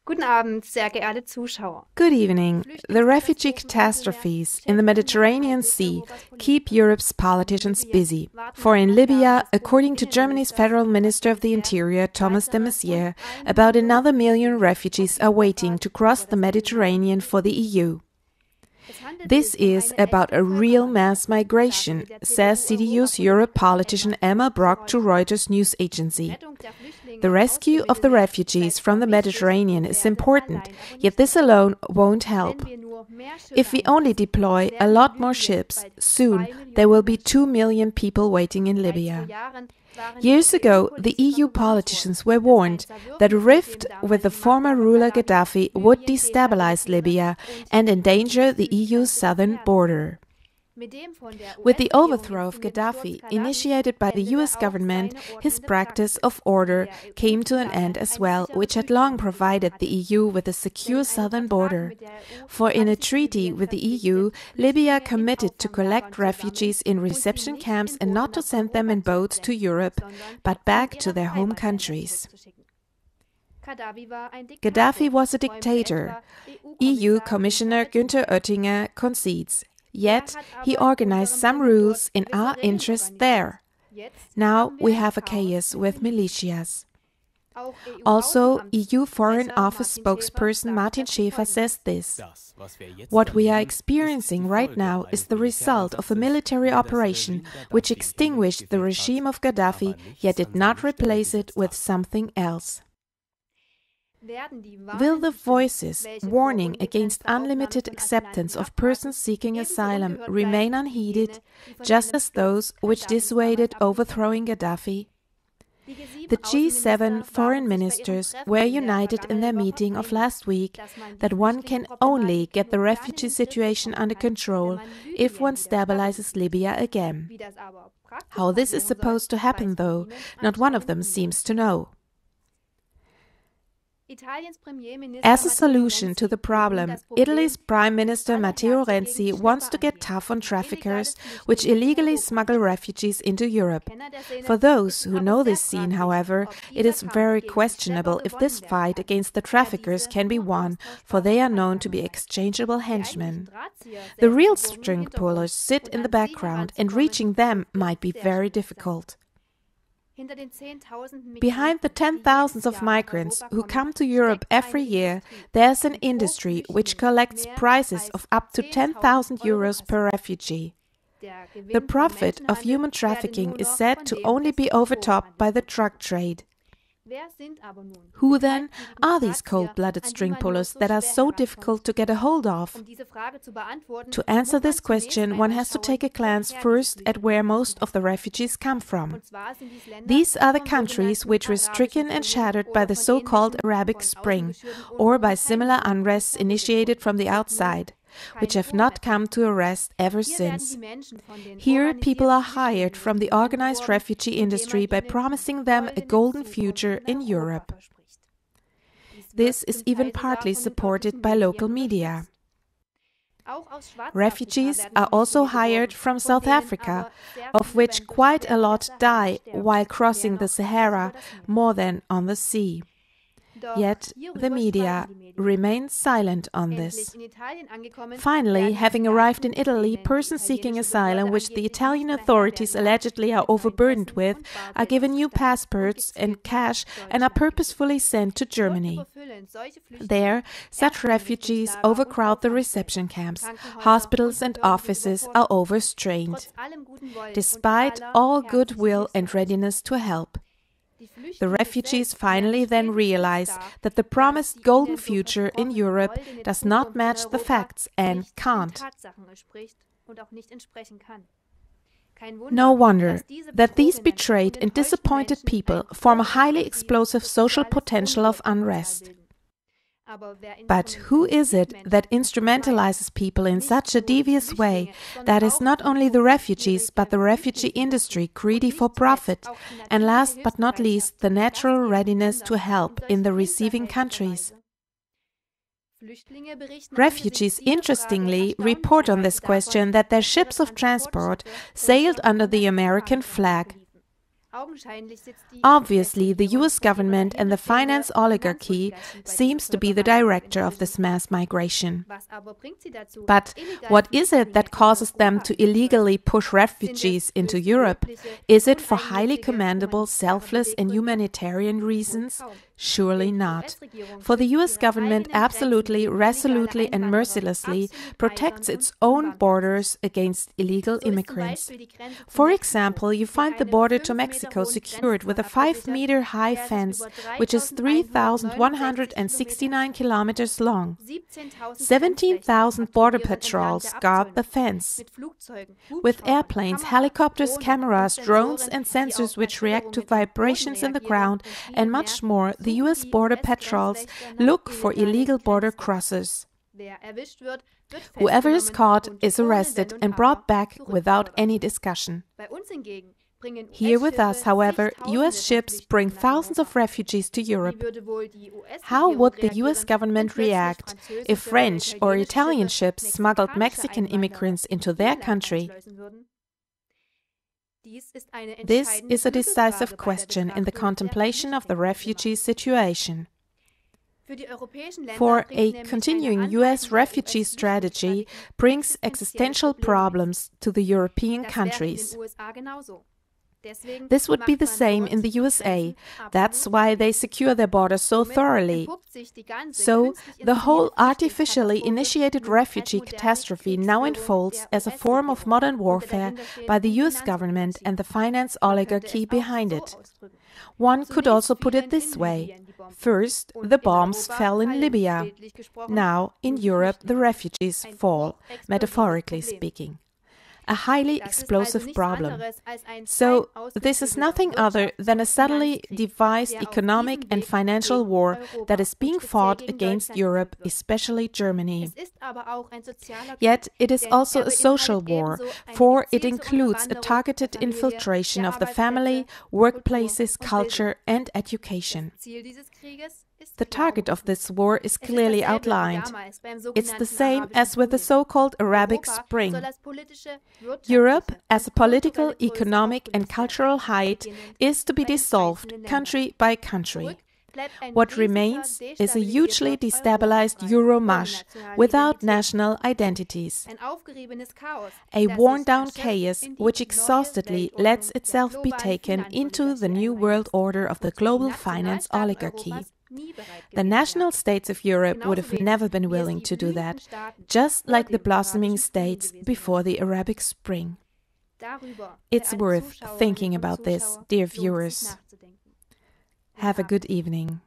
Guten Abend, sehr geehrte Zuschauer. Good evening. The refugee catastrophes in the Mediterranean Sea keep Europe's politicians busy. For in Libya, according to Germany's Federal Minister of the Interior, Thomas de Maiziere, about another million refugees are waiting to cross the Mediterranean for the EU. This is about a real mass migration, says CDU's Europe politician Elmar Brok to Reuters news agency. The rescue of the refugees from the Mediterranean is important, yet this alone won't help. If we only deploy a lot more ships, soon there will be 2 million people waiting in Libya. Years ago, the EU politicians were warned that a rift with the former ruler Gaddafi would destabilize Libya and endanger the EU's southern border. With the overthrow of Gaddafi, initiated by the US government, his practice of order came to an end as well, which had long provided the EU with a secure southern border. For in a treaty with the EU, Libya committed to collect refugees in reception camps and not to send them in boats to Europe, but back to their home countries. Gaddafi was a dictator. EU Commissioner Günther Oettinger concedes. Yet, he organized some rules in our interest there. Now we have a chaos with militias. Also, EU Foreign Office spokesperson Martin Schäfer says this. What we are experiencing right now is the result of a military operation which extinguished the regime of Gaddafi, yet did not replace it with something else. Will the voices warning against unlimited acceptance of persons seeking asylum remain unheeded, just as those which dissuaded overthrowing Gaddafi? The G7 foreign ministers were united in their meeting of last week that one can only get the refugee situation under control if one stabilizes Libya again. How this is supposed to happen, though, not one of them seems to know. As a solution to the problem, Italy's Prime Minister Matteo Renzi wants to get tough on traffickers which illegally smuggle refugees into Europe. For those who know this scene, however, it is very questionable if this fight against the traffickers can be won, for they are known to be exchangeable henchmen. The real string pullers sit in the background, and reaching them might be very difficult. Behind the 10,000s of migrants who come to Europe every year, there's an industry which collects prices of up to 10,000 euros per refugee. The profit of human trafficking is said to only be overtopped by the drug trade. Who then are these cold-blooded string pullers that are so difficult to get a hold of? To answer this question, one has to take a glance first at where most of the refugees come from. These are the countries which were stricken and shattered by the so-called Arabic Spring, or by similar unrests initiated from the outside, which have not come to a rest ever since. Here, people are hired from the organized refugee industry by promising them a golden future in Europe. This is even partly supported by local media. Refugees are also hired from South Africa, of which quite a lot die while crossing the Sahara, more than on the sea. Yet the media remains silent on this. Finally, having arrived in Italy, persons seeking asylum, which the Italian authorities allegedly are overburdened with, are given new passports and cash and are purposefully sent to Germany. There, such refugees overcrowd the reception camps. Hospitals and offices are overstrained, despite all goodwill and readiness to help. The refugees finally then realize that the promised golden future in Europe does not match the facts and can't. No wonder that these betrayed and disappointed people form a highly explosive social potential of unrest. But who is it that instrumentalizes people in such a devious way that is not only the refugees but the refugee industry greedy for profit, and last but not least the natural readiness to help in the receiving countries? Refugees, interestingly, report on this question that their ships of transport sailed under the American flag. Obviously, the US government and the finance oligarchy seems to be the director of this mass migration. But what is it that causes them to illegally push refugees into Europe? Is it for highly commendable, selfless and humanitarian reasons? Surely not. For the US government absolutely, resolutely and mercilessly protects its own borders against illegal immigrants. For example, you find the border to Mexico secured with a 5-meter high fence, which is 3,169 kilometers long. 17,000 border patrols guard the fence. With airplanes, helicopters, cameras, drones and sensors which react to vibrations in the ground and much more, the US border patrols look for illegal border crossers. Whoever is caught is arrested and brought back without any discussion. Here with us, however, US ships bring thousands of refugees to Europe. How would the US government react if French or Italian ships smuggled Mexican immigrants into their country? This is a decisive question in the contemplation of the refugee situation. For a continuing US refugee strategy brings existential problems to the European countries. This would be the same in the USA. That's why they secure their borders so thoroughly. So, the whole artificially initiated refugee catastrophe now unfolds as a form of modern warfare by the US government and the finance oligarchy behind it. One could also put it this way. First, the bombs fell in Libya. Now, in Europe, the refugees fall, metaphorically speaking. A highly explosive problem. So, this is nothing other than a subtly devised economic and financial war that is being fought against Europe, especially Germany. Yet, it is also a social war, for it includes a targeted infiltration of the family, workplaces, culture, and education. The target of this war is clearly outlined. It's the same as with the so-called Arabic Spring. Europe, as a political, economic and cultural height, is to be dissolved country by country. What remains is a hugely destabilized Euro mush without national identities. A worn-down chaos which exhaustedly lets itself be taken into the new world order of the global finance oligarchy. The national states of Europe would have never been willing to do that, just like the blossoming states before the Arabic Spring. It's worth thinking about this, dear viewers. Have a good evening.